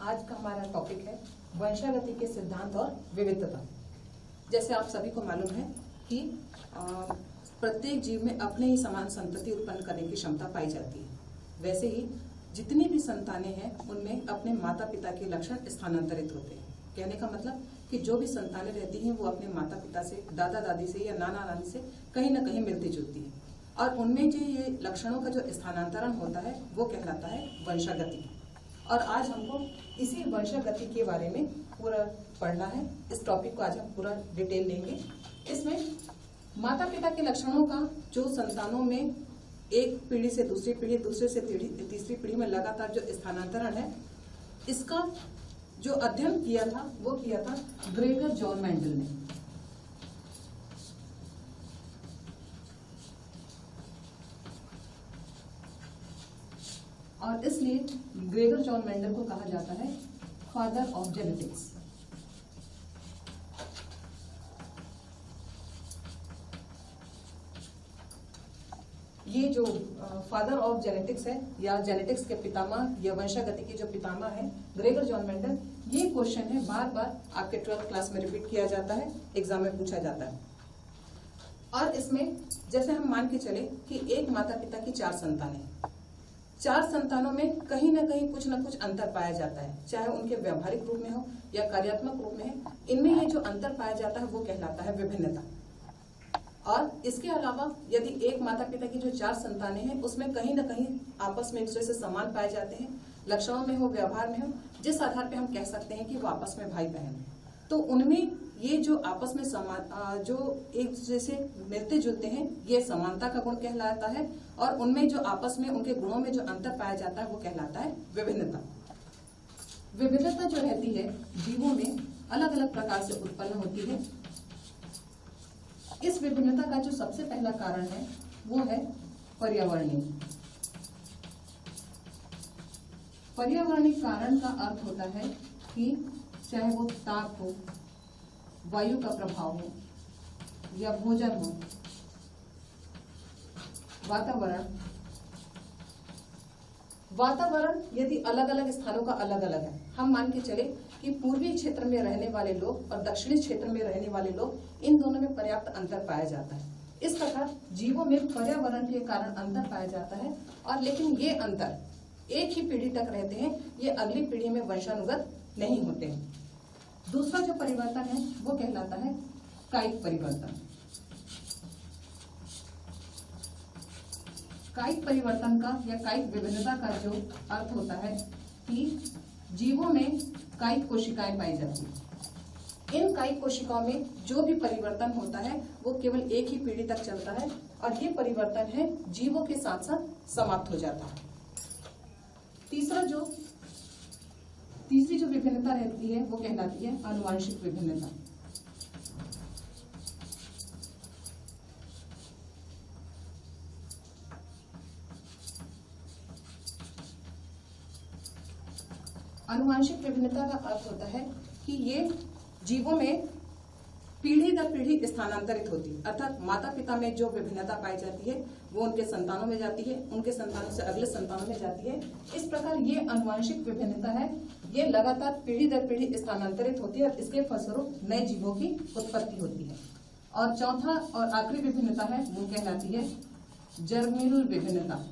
आज का हमारा टॉपिक है वंशागति के सिद्धांत और विविधता। जैसे आप सभी को मालूम है कि प्रत्येक जीव में अपने ही समान संतति उत्पन्न करने की क्षमता पाई जाती है। वैसे ही जितनी भी संतानें हैं उनमें अपने माता पिता के लक्षण स्थानांतरित होते हैं। कहने का मतलब कि जो भी संतानें रहती हैं वो अपने माता पिता से, दादा दादी से या नाना नानी से कहीं ना कहीं मिलती जुलती है और उनमें जो ये लक्षणों का जो स्थानांतरण होता है वो कहलाता है वंशागति। और आज हमको इसी वंशागति के बारे में पूरा पढ़ना है। इस टॉपिक को आज हम पूरा डिटेल लेंगे। इसमें माता पिता के लक्षणों का जो संतानों में एक पीढ़ी से दूसरी पीढ़ी, दूसरे से तीसरी पीढ़ी में लगातार जो स्थानांतरण है, इसका जो अध्ययन किया था वो किया था ग्रेगर जॉन मेंडल ने। और इसलिए ग्रेगर जॉन मेंडल को कहा जाता है फादर ऑफ जेनेटिक्स। ये जो फादर ऑफ जेनेटिक्स है या जेनेटिक्स के पितामह या वंशागति के जो पितामह है ग्रेगर जॉन मेंडल, ये क्वेश्चन है बार बार आपके 12th क्लास में रिपीट किया जाता है, एग्जाम में पूछा जाता है। और इसमें जैसे हम मान के चले कि एक माता पिता की 4 संतानें, 4 संतानों में कहीं ना कहीं कुछ ना कुछ अंतर पाया जाता है, चाहे उनके व्यवहारिक रूप में हो या कार्यात्मक रूप में है। इनमें ये जो अंतर पाया जाता है वो कहलाता है विभिन्नता। और इसके अलावा यदि एक माता पिता की जो 4 संतानें हैं उसमें कहीं ना कहीं आपस में एक दूसरे से समान पाए जाते हैं, लक्षणों में हो, व्यवहार में हो, जिस आधार पे हम कह सकते हैं कि वो आपस में भाई बहन हैं। तो उनमें ये जो आपस में समान जो एक दूसरे से मिलते जुलते हैं ये समानता का गुण कहलाता है। और उनमें जो आपस में उनके गुणों में जो अंतर पाया जाता है वो कहलाता है विभिन्नता। विविधता जो रहती है जीवों में अलग अलग प्रकार से उत्पन्न होती है। इस विभिन्नता का जो सबसे पहला कारण है वो है पर्यावरणीय। पर्यावरणिक कारण का अर्थ होता है कि चाहे वो ताप हो, वायु का प्रभाव हो या भोजन हो, वातावरण यदि अलग अलग स्थानों का अलग अलग है, हम मान के चले कि पूर्वी क्षेत्र में रहने वाले लोग और दक्षिणी क्षेत्र में रहने वाले लोग, इन दोनों में पर्याप्त अंतर पाया जाता है। इस प्रकार जीवों में पर्यावरण के कारण अंतर पाया जाता है। और लेकिन ये अंतर एक ही पीढ़ी तक रहते हैं, ये अगली पीढ़ी में वंशानुगत नहीं होते हैं। दूसरा जो परिवर्तन है वो कहलाता है कायिक परिवर्तन। कायिक परिवर्तन का या कायिक विभिन्नता का जो अर्थ होता है कि जीवों में कायिक कोशिकाएं पाई जाती हैं। इन कायिक कोशिकाओं में जो भी परिवर्तन होता है वो केवल एक ही पीढ़ी तक चलता है और ये परिवर्तन है जीवों के साथ साथ समाप्त हो जाता है। तीसरी जो विभिन्नता रहती है वो कहलाती है आनुवांशिक विभिन्नता। आनुवांशिक विभिन्नता का अर्थ होता है कि ये जीवों में पीढ़ी दर पीढ़ी स्थानांतरित होती है, अर्थात माता पिता में जो विभिन्नता पाई जाती है वो उनके संतानों में जाती है, उनके संतानों से अगले संतानों में जाती है। इस प्रकार ये आनुवांशिक विभिन्नता है, ये लगातार पीढ़ी दर पीढ़ी स्थानांतरित होती है और इसके फलस्वरूप नए जीवों की उत्पत्ति होती है। और चौथा और आखिरी विभिन्नता है वो कहलाती है जर्मिनल विभिन्नता।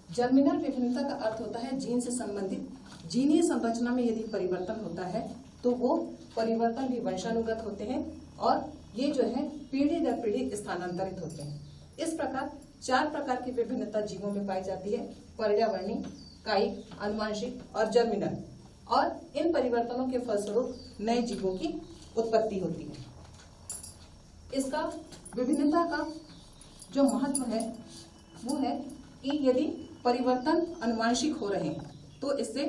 जर्मिनल विभिन्नता का अर्थ होता है जीन से संबंधित जीनीय संरचना में यदि परिवर्तन होता है तो वो परिवर्तन भी वंशानुगत होते हैं और ये जो है पीढ़ी दर पीढ़ी स्थानांतरित होते हैं। इस प्रकार 4 प्रकार की विभिन्नता जीवों में पाई जाती है, पर्यावरणीय, कायिक, आनुवांशिक और जर्मिनल। और इन परिवर्तनों के फलस्वरूप नए जीवों की उत्पत्ति होती है। इसका विभिन्नता का जो महत्व है वो है कि यदि परिवर्तन आनुवांशिक हो रहे हैं तो इससे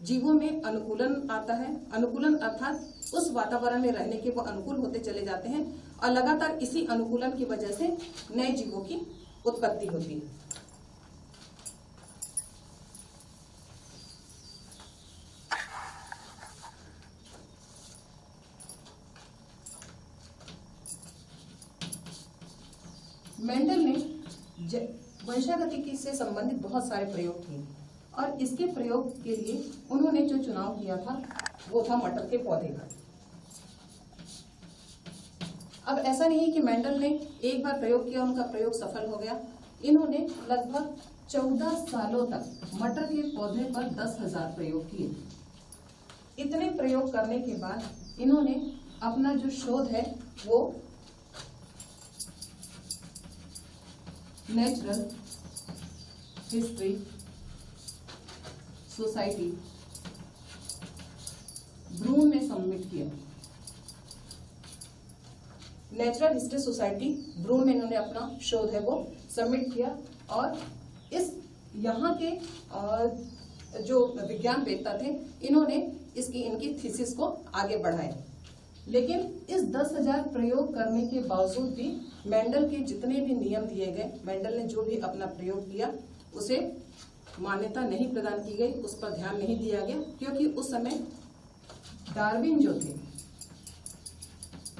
जीवों में अनुकूलन आता है। अनुकूलन अर्थात उस वातावरण में रहने के वो अनुकूल होते चले जाते हैं और लगातार इसी अनुकूलन की वजह से नए जीवों की उत्पत्ति होती है। मेंडल ने वंशागतिकी से संबंधित बहुत सारे प्रयोग किए और इसके प्रयोग के लिए उन्होंने जो चुनाव किया था वो था मटर के पौधे का। अब ऐसा नहीं है कि मेंडल ने एक बार प्रयोग किया, उनका प्रयोग सफल हो गया। इन्होंने लगभग 14 सालों तक मटर के पौधे पर 10,000 प्रयोग किए। इतने प्रयोग करने के बाद इन्होंने अपना जो शोध है वो नेचुरल हिस्ट्री सोसाइटी ब्रून में सबमिट किया। नेचुरल हिस्ट्री सोसाइटी ब्रून में इन्होंने अपना शोध है वो सबमिट किया और इस यहाँ के जो विज्ञान वेत्ता थे इन्होंने इनकी थीसिस को आगे बढ़ाया। लेकिन इस 10,000 प्रयोग करने के बावजूद भी मेंडल के जितने भी नियम दिए गए, मेंडल ने जो भी अपना प्रयोग किया उसे मान्यता नहीं प्रदान की गई, उस पर ध्यान नहीं दिया गया, क्योंकि उस समय डार्विन जो थे,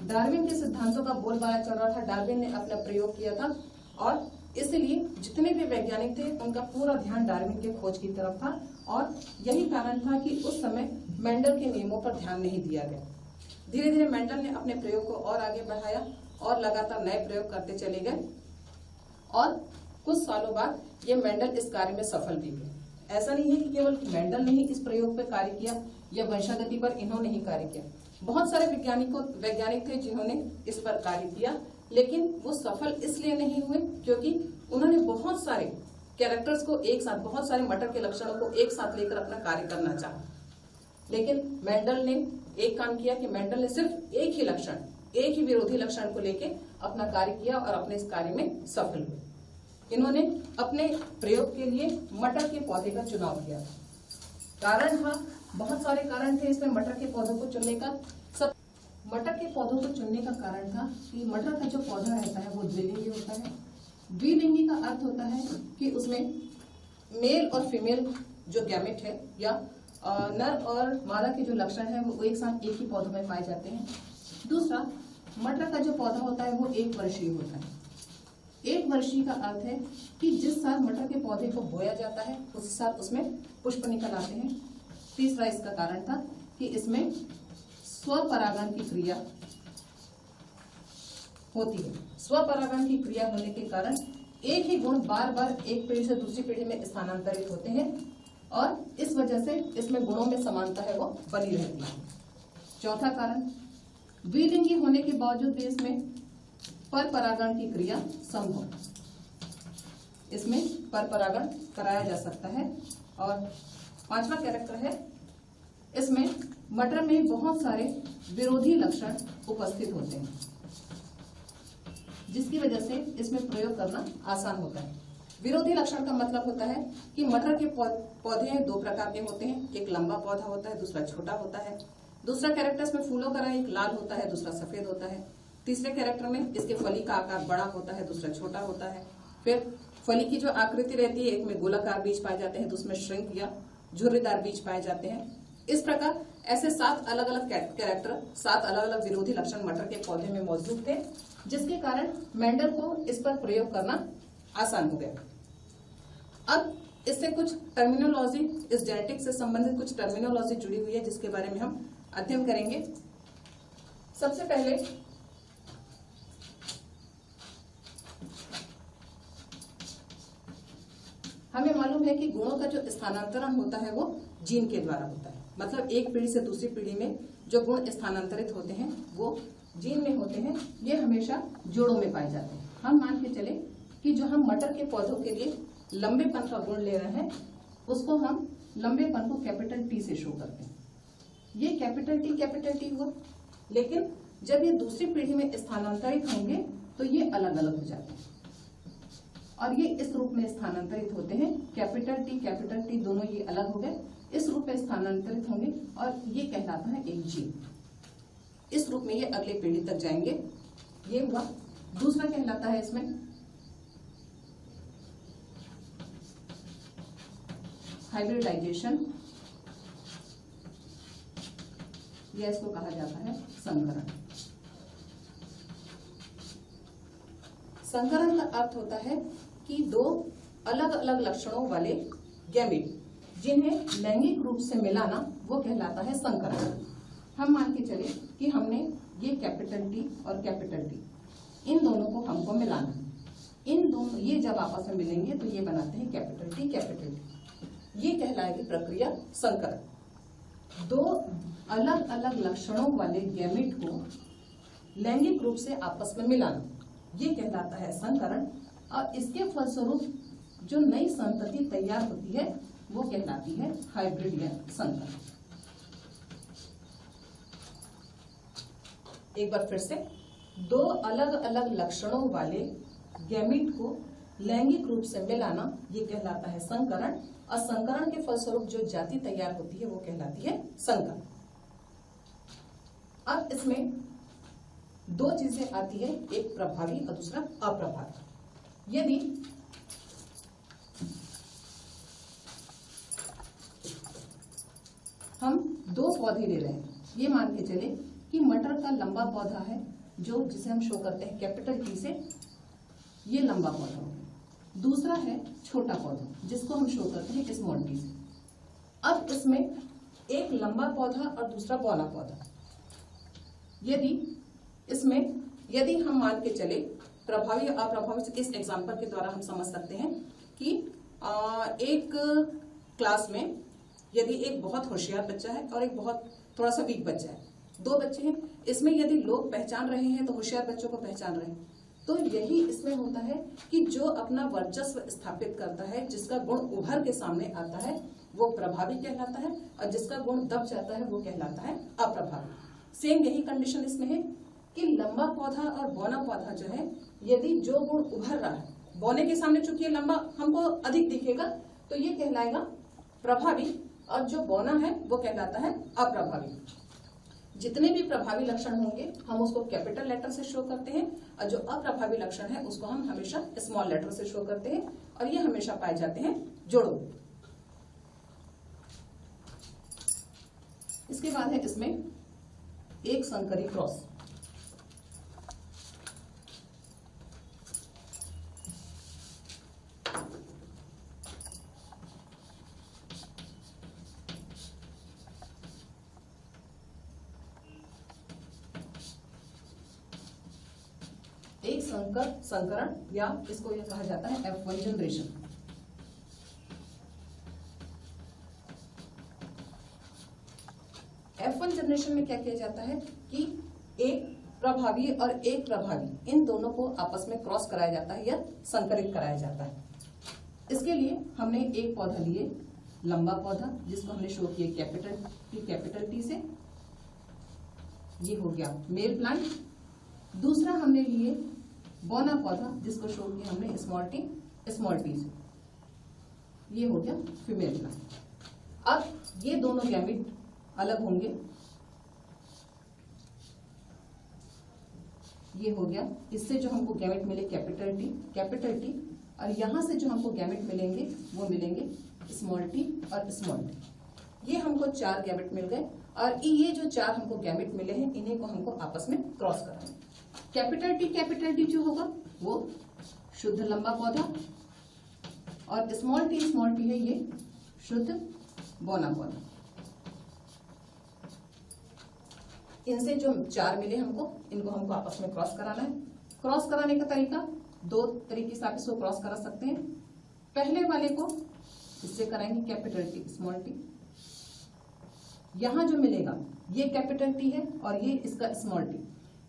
डार्विन के सिद्धांतों का बोलबाला चल रहा था। डार्विन ने अपना प्रयोग किया था और इसलिए जितने भी वैज्ञानिक थे उनका पूरा ध्यान डार्विन के खोज की तरफ था और यही कारण था कि उस समय मेंडल के नियमों पर ध्यान नहीं दिया गया। धीरे धीरे मेंडल ने अपने प्रयोग को और आगे बढ़ाया और लगातार नए प्रयोग करते चले गए और कुछ सालों बाद ये मेंडल इस कार्य में सफल भी हुए। ऐसा नहीं है कि केवल मेंडल ने ही इस प्रयोग पर कार्य किया या वंशागति पर इन्होंने ही कार्य किया। बहुत सारे वैज्ञानिक थे जिन्होंने इस पर कार्य किया, लेकिन वो सफल इसलिए नहीं हुए क्योंकि उन्होंने बहुत सारे कैरेक्टर्स को एक साथ, बहुत सारे मटर के लक्षणों को एक साथ लेकर अपना कार्य करना चाहा। लेकिन मेंडल ने एक काम किया कि मेंडल ने सिर्फ एक ही लक्षण, एक ही विरोधी लक्षण को लेके अपना कार्य किया और अपने इस कार्य में सफल हुए। इन्होंने अपने प्रयोग के लिए मटर के पौधे का चुनाव किया। कारण था, बहुत सारे कारण थे इसमें मटर के पौधों को चुनने का। मटर के पौधों को चुनने का कारण था कि मटर का जो पौधा रहता है वो द्विलिंगी होता है। द्विलिंगी का अर्थ होता है कि उसमें मेल और फीमेल जो गैमेट है या नर और मादा के जो लक्षण है वो एक साथ एक ही पौधों में पाए जाते हैं। दूसरा, मटर का जो पौधा होता है वो 1 वर्षीय होता है। 1 वर्षीय का अर्थ है कि जिस साल मटर के पौधे को बोया जाता है उस साल उसमें पुष्प निकल आते हैं। तीसरा इसका कारण था कि इसमें स्वपरागण की क्रिया होती है। स्वपरागण की क्रिया होने के कारण एक ही गुण बार बार एक पीढ़ी से दूसरी पीढ़ी में स्थानांतरित होते हैं और इस वजह से इसमें गुणों में समानता है वो बनी रहती है। चौथा कारण, द्विलिंगी होने के बावजूद भी इसमें परपरागण की क्रिया संभव, इसमें परपरागण कराया जा सकता है। और 5वां कैरेक्टर है, इसमें मटर में बहुत सारे विरोधी लक्षण उपस्थित होते हैं जिसकी वजह से इसमें प्रयोग करना आसान होता है। विरोधी लक्षण का मतलब होता है कि मटर के पौधे 2 प्रकार के होते हैं, एक लंबा पौधा होता है, दूसरा छोटा होता है। दूसरा कैरेक्टर इसमें फूलों का रंग एक लाल होता है, दूसरा सफेद होता है। तीसरे कैरेक्टर में इसके फली का आकार बड़ा होता है, दूसरा छोटा होता है। फिर फली की जो आकृति रहती है, एक में गोलाकार बीज पाए जाते हैं, दूसरे में श्रिंक या झुर्रीदार बीज पाए जाते हैं। इस प्रकार ऐसे 7 अलग अलग कैरेक्टर, 7 अलग अलग विरोधी लक्षण मटर के पौधे में मौजूद थे, जिसके कारण मेंडल को इस पर प्रयोग करना आसान हो गया। अब इससे कुछ टर्मिनोलॉजी, इस जेनेटिक्स से संबंधित कुछ टर्मिनोलॉजी जुड़ी हुई है जिसके बारे में हम अध्ययन करेंगे। सबसे पहले हमें मालूम है कि गुणों का जो स्थानांतरण होता है वो जीन के द्वारा होता है। मतलब एक पीढ़ी से दूसरी पीढ़ी में जो गुण स्थानांतरित होते हैं वो जीन में होते हैं। ये हमेशा जोड़ों में पाए जाते हैं। हम मान के चले कि जो हम मटर के पौधों के लिए लंबेपन का गुण ले रहे हैं उसको हम लंबेपन को कैपिटल टी से शो करते हैं। ये कैपिटल टी हुआ, लेकिन जब ये दूसरी पीढ़ी में स्थानांतरित होंगे तो ये अलग अलग हो जाते हैं और ये इस रूप में स्थानांतरित होते हैं। कैपिटल टी दोनों ये अलग हो गए, इस रूप में स्थानांतरित होंगे और ये कहलाता है एक जीन। इस रूप में ये अगले पीढ़ी तक जाएंगे। ये हुआ। दूसरा कहलाता है इसमें हाइब्रिडाइजेशन, या इसको कहा जाता है संकरण। संकरण का अर्थ होता है कि 2 अलग अलग लक्षणों वाले गैमेट जिन्हें लैंगिक रूप से मिलाना वो कहलाता है संकरण। हम मान के चले कि हमने ये कैपिटल टी और कैपिटल टी इन दोनों को हमको मिलाना, इन दोनों ये जब आपस में मिलेंगे तो ये बनाते हैं कैपिटल टी कैपिटल टी। ये कहलाएगी प्रक्रिया संकरण। दो अलग अलग लक्षणों वाले गैमेट को लैंगिक रूप से आपस में मिलाना ये कहलाता है संकरण, और इसके फलस्वरूप जो नई संतति तैयार होती है वो कहलाती है हाइब्रिड या संकरण। एक बार फिर से, दो अलग अलग लक्षणों वाले गैमेट को लैंगिक रूप से मिलाना ये कहलाता है संकरण, और संकरण के फलस्वरूप जो जाति तैयार होती है वो कहलाती है संकर। अब इसमें दो चीजें आती है, एक प्रभावी और दूसरा अप्रभावी। यदि हम दो पौधे ले रहे हैं, ये मान के चले कि मटर का लंबा पौधा है जो जिसे हम शो करते हैं कैपिटल टी से, ये लंबा पौधा हो गया। दूसरा है छोटा पौधा जिसको हम शो करते हैं स्मॉल टी से। अब इसमें एक लंबा पौधा और दूसरा बौना पौधा, यदि हम मान के चले प्रभावी और अप्रभावी, इस एग्जाम्पल के द्वारा हम समझ सकते हैं कि एक क्लास में यदि एक बहुत होशियार बच्चा है और एक बहुत थोड़ा सा वीक बच्चा है, दो बच्चे हैं, इसमें यदि लोग पहचान रहे हैं तो होशियार बच्चों को पहचान रहे हैं, तो यही इसमें होता है कि जो अपना वर्चस्व स्थापित करता है, जिसका गुण उभर के सामने आता है वो प्रभावी कहलाता है, और जिसका गुण दब जाता है वो कहलाता है अप्रभावी। सेम यही कंडीशन इसमें है कि लंबा पौधा और बौना पौधा जो है, यदि जो गुण उभर रहा है, बौने के सामने चूंकि ये लंबा हमको अधिक दिखेगा तो ये कहलाएगा प्रभावी, और जो बौना है वो कहलाता है अप्रभावी। जितने भी प्रभावी लक्षण होंगे हम उसको कैपिटल लेटर से शो करते हैं, और जो अप्रभावी लक्षण है उसको हम हमेशा स्मॉल लेटर से शो करते हैं, और ये हमेशा पाए जाते हैं जोड़ों में। इसके बाद है इसमें एक संकरी क्रॉस। एक संकरण या इसको यह कहा जाता है F1 जनरेशन। F1 जनरेशन में क्या किया जाता है कि एक प्रभावी और एक प्रभावी इन दोनों को आपस में क्रॉस कराया जाता है या संकरित कराया जाता है। इसके लिए हमने एक पौधा लिए लंबा पौधा जिसको हमने शो किया कैपिटल टी से, ये हो गया मेल प्लांट। दूसरा हमने लिए बौना पौधा जिसको शो किया हमने स्मॉल टी से, ये हो गया फीमेल प्लांट। अब ये दोनों गैमेट अलग होंगे, ये हो गया, इससे जो हमको गैमेट मिले कैपिटल टी, और यहां से जो हमको गैमेट मिलेंगे वो मिलेंगे स्मॉल टी और स्मॉल टी। ये हमको 4 गैमेट मिल गए, और ये जो 4 हमको गैमेट मिले हैं इन्हीं को हमको आपस में क्रॉस कराना है। कैपिटल टी जो होगा वो शुद्ध लंबा पौधा, और स्मॉल टी है ये शुद्ध बौना पौधा। इनसे जो 4 मिले हमको, इनको हमको आपस में क्रॉस कराना है। क्रॉस कराने का तरीका 2 तरीके से आप इसको क्रॉस करा सकते हैं। पहले वाले को इससे कराएंगे कैपिटल टी स्मॉल टी, यहां जो मिलेगा ये कैपिटल टी है और ये इसका स्मॉल टी,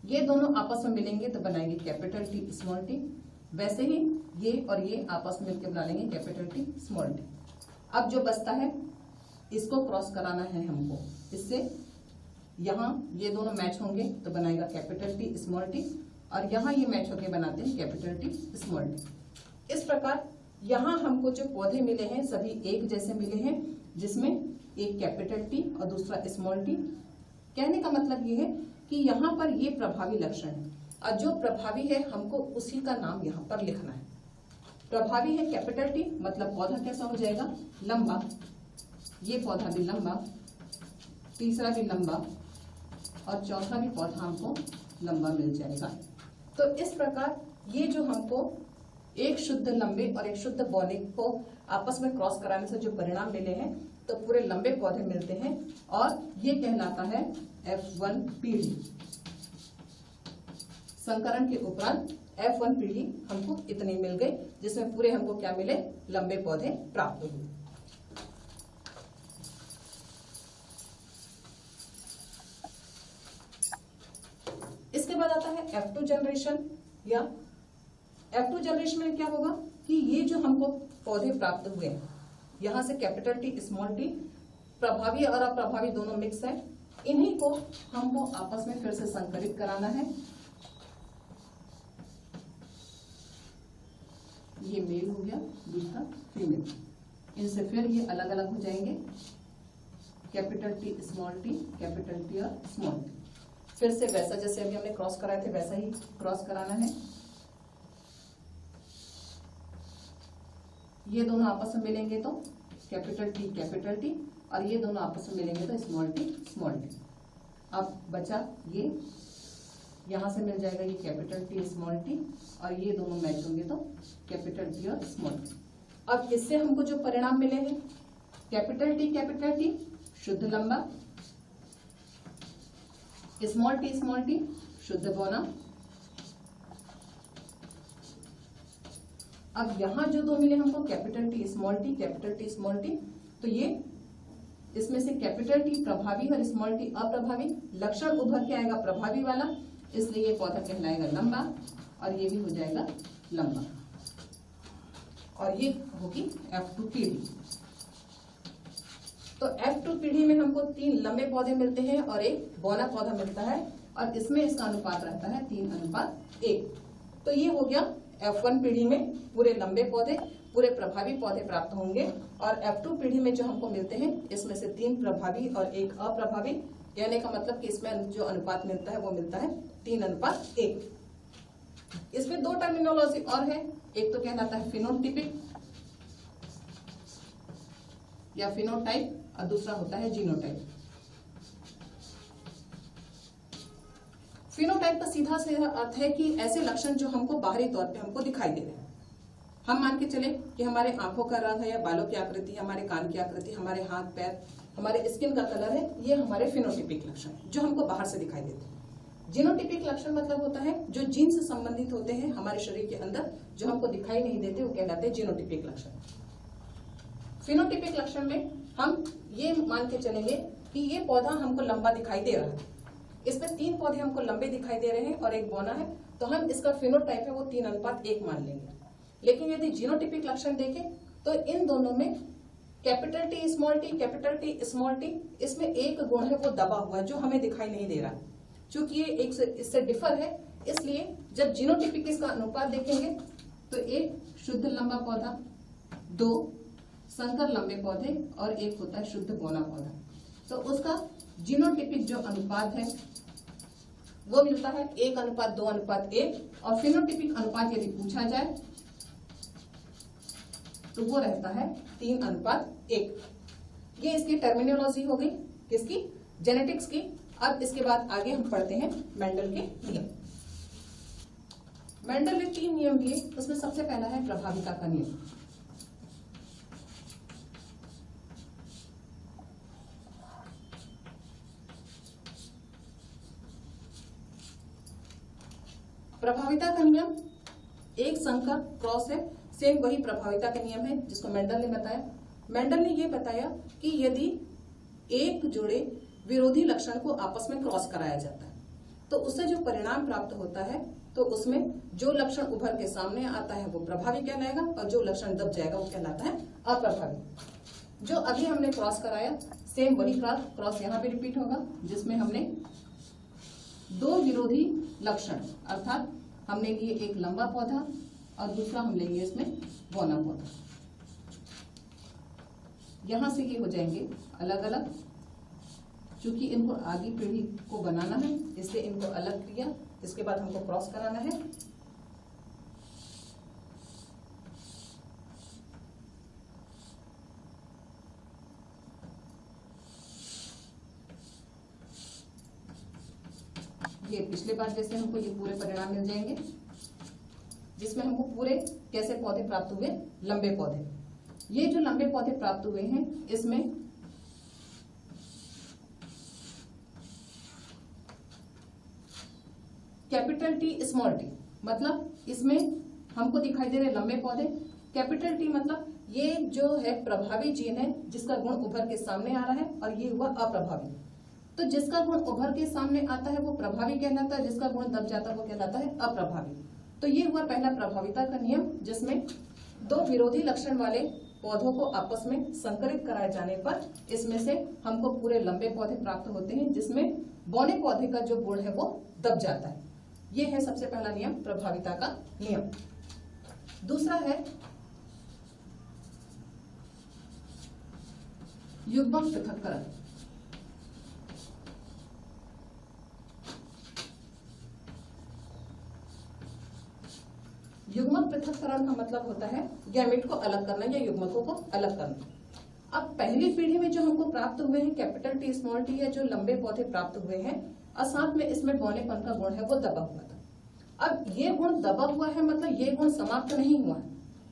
ये दोनों आपस में मिलेंगे तो बनाएंगे कैपिटल टी स्मॉल टी। वैसे ही ये और ये आपस में मिलकर बना लेंगे कैपिटल टी स्मॉल टी। अब जो बचता है इसको क्रॉस कराना है हमको, इससे यहाँ ये दोनों मैच होंगे तो बनाएगा कैपिटल टी स्मॉल टी, और यहाँ ये मैच होके बनाते हैं कैपिटल टी स्मॉल टी। इस प्रकार यहाँ हमको जो पौधे मिले हैं सभी एक जैसे मिले हैं, जिसमें एक कैपिटल टी और दूसरा स्मॉल टी। कहने का मतलब ये है कि यहाँ पर ये प्रभावी लक्षण है, और जो प्रभावी है हमको उसी का नाम यहाँ पर लिखना है। प्रभावी है कैपिटल टी, मतलब पौधा कैसा हो जाएगा लंबा, ये पौधा भी लंबा, तीसरा भी लंबा, और चौथा भी पौधा हमको लंबा मिल जाएगा। तो इस प्रकार ये जो हमको एक शुद्ध लंबे और एक शुद्ध बौने को आपस में क्रॉस कराने से जो परिणाम मिले हैं तो पूरे लंबे पौधे मिलते हैं और ये कहलाता है F1 पीढ़ी। संकरण के उपरांत F1 पीढ़ी हमको इतनी मिल गई जिसमें पूरे हमको क्या मिले, लंबे पौधे प्राप्त हुए। इसके बाद आता है F2 जनरेशन। या F2 जनरेशन में क्या होगा कि ये जो हमको पौधे प्राप्त हुए हैं, यहां से कैपिटल टी स्मॉल टी, प्रभावी और अप्रभावी दोनों मिक्स है, इन्हीं को हमको आपस में फिर से संकरित कराना है। ये मेल हो गया, दूसरा फीमेल, इनसे फिर ये अलग अलग हो जाएंगे, capital T small T, capital T और स्मॉल टी। फिर से वैसा जैसे अभी हमने क्रॉस कराए थे वैसा ही क्रॉस कराना है। ये दोनों आपस में मिलेंगे तो कैपिटल टी और ये दोनों आपस में मिलेंगे तो स्मॉल टी। अब बचा ये, यहां से मिल जाएगा ये कैपिटल टी स्मॉल टी और ये दोनों मैच होंगे तो कैपिटल टी और स्मॉल टी। अब इससे हमको जो परिणाम मिले हैं, कैपिटल टी शुद्ध लंबा, स्मॉल टी शुद्ध बौना। अब यहां जो दो मिले हमको कैपिटल टी स्मॉल टी, तो ये इसमें से कैपिटल टी प्रभावी और स्मॉल टी अप्रभावी, लक्षण उभर के आएगा प्रभावी वाला, इसलिए ये पौधा कहलाएगा लंबा और ये भी हो जाएगा लंबा और ये होगी F2 पीढ़ी। तो F2 पीढ़ी में हमको 3 लंबे पौधे मिलते हैं और एक बौना पौधा मिलता है और इसमें इसका अनुपात रहता है 3:1। तो ये हो गया F1 पीढ़ी में पूरे लंबे पौधे, पूरे प्रभावी पौधे प्राप्त होंगे और F2 पीढ़ी में जो हमको मिलते हैं इसमें से 3 प्रभावी और 1 अप्रभावी, कहने का मतलब कि इसमें जो अनुपात मिलता है वो मिलता है 3:1। इसमें 2 टर्मिनोलॉजी और है, एक तो कहलाता है फिनोटिपिक या फिनोटाइप और दूसरा होता है जीनोटाइप। फिनोटाइप का सीधा सीधा अर्थ है कि ऐसे लक्षण जो हमको बाहरी तौर पे हमको दिखाई दे रहे हैं। हम मान के चले कि हमारे आंखों का रंग है या बालों की आकृति, हमारे कान की आकृति, हमारे हाथ पैर, हमारे स्किन का कलर है, ये हमारे फिनोटिपिक लक्षण है जो हमको बाहर से दिखाई देते हैं। जीनोटिपिक लक्षण मतलब होता है जो जीन से संबंधित होते हैं हमारे शरीर के अंदर, जो हमको दिखाई नहीं देते, वो कहलाते हैं जीनोटिपिक लक्षण। फिनोटिपिक लक्षण में हम ये मान के चलेंगे कि ये पौधा हमको लंबा दिखाई दे रहा है, इसमें 3 पौधे हमको लंबे दिखाई दे रहे हैं और एक बौना है, तो हम इसका फिनोटाइप है वो 3:1 मान लेंगे। लेकिन यदि जीनोटिपिक लक्षण देखें तो इन दोनों में कैपिटल टी स्मॉल टी, इसमें एक गुण है वो दबा हुआ है जो हमें दिखाई नहीं दे रहा। चूंकि ये एक से इससे डिफर है, इसलिए जब जीनोटिपिक इसका अनुपात देखेंगे तो 1 शुद्ध लंबा पौधा, 2 संकर लंबे पौधे और 1 होता है शुद्ध बौना पौधा। तो उसका जीनोटिपिक जो अनुपात है वो मिलता है 1:2:1 और फिनोटिपिक अनुपात यदि पूछा जाए तो वो रहता है 3:1। ये इसकी टर्मिनोलॉजी हो गई किसकी, जेनेटिक्स की। अब इसके बाद आगे हम पढ़ते हैं मेंडल के नियम। मेंडल ने 3 नियम दिए, उसमें सबसे पहला है प्रभाविता का नियम। प्रभाविता का नियम एक संकर क्रॉस है, सेम वही प्रभाविता का नियम है जिसको मेंडल ने बताया। मेंडल ने यह बताया कि यदि एक जोड़े विरोधी लक्षण को आपस में क्रॉस कराया जाता है तो उससे जो परिणाम प्राप्त होता है तो उसमें जो लक्षण उभर के सामने आता है वो प्रभावी कहलाएगा और जो लक्षण दब जाएगा वो कहलाता है अप्रभावी। जो अभी हमने क्रॉस कराया सेम वही क्रॉस यहाँ पे रिपीट होगा, जिसमें हमने 2 विरोधी लक्षण अर्थात हमने लिए एक लंबा पौधा और दूसरा हम लेंगे इसमें बौना पौधा। यहां से ये हो जाएंगे अलग अलग, क्योंकि इनको आगे पीढ़ी को बनाना है इसलिए इनको अलग किया। इसके बाद हमको क्रॉस कराना है। ये पिछले बार जैसे हमको ये पूरे परिणाम मिल जाएंगे। जिसमें हमको पूरे कैसे पौधे प्राप्त हुए, लंबे पौधे। ये जो लंबे पौधे प्राप्त हुए हैं इसमें कैपिटल टी स्मॉल टी, मतलब इसमें हमको दिखाई दे रहे लंबे पौधे। कैपिटल टी मतलब ये जो है प्रभावी जीन है जिसका गुण उभर के सामने आ रहा है, और ये हुआ अप्रभावी। तो जिसका गुण उभर के सामने आता है वो प्रभावी कहलाता है, जिसका गुण दब जाता है वो कहलाता है अप्रभावी। तो ये हुआ पहला प्रभाविता का नियम, जिसमें दो विरोधी लक्षण वाले पौधों को आपस में संकरित कराए जाने पर इसमें से हमको पूरे लंबे पौधे प्राप्त होते हैं, जिसमें बौने पौधे का जो गुण है वो दब जाता है। ये है सबसे पहला नियम, प्रभाविता का नियम। दूसरा है युग्मक पृथक्करण। युग्मक पृथक्करण का मतलब होता है गैमेट को अलग करना या युग्मकों को अलग करना। अब पहली पीढ़ी में जो हमको प्राप्त हुए हैं कैपिटल टी स्मॉल टी या जो लंबे पौधे प्राप्त हुए हैं, और साथ में इसमें बौनेपन का गुण है वो दबा हुआ था। अब ये गुण दबा हुआ है मतलब ये गुण समाप्त नहीं हुआ है।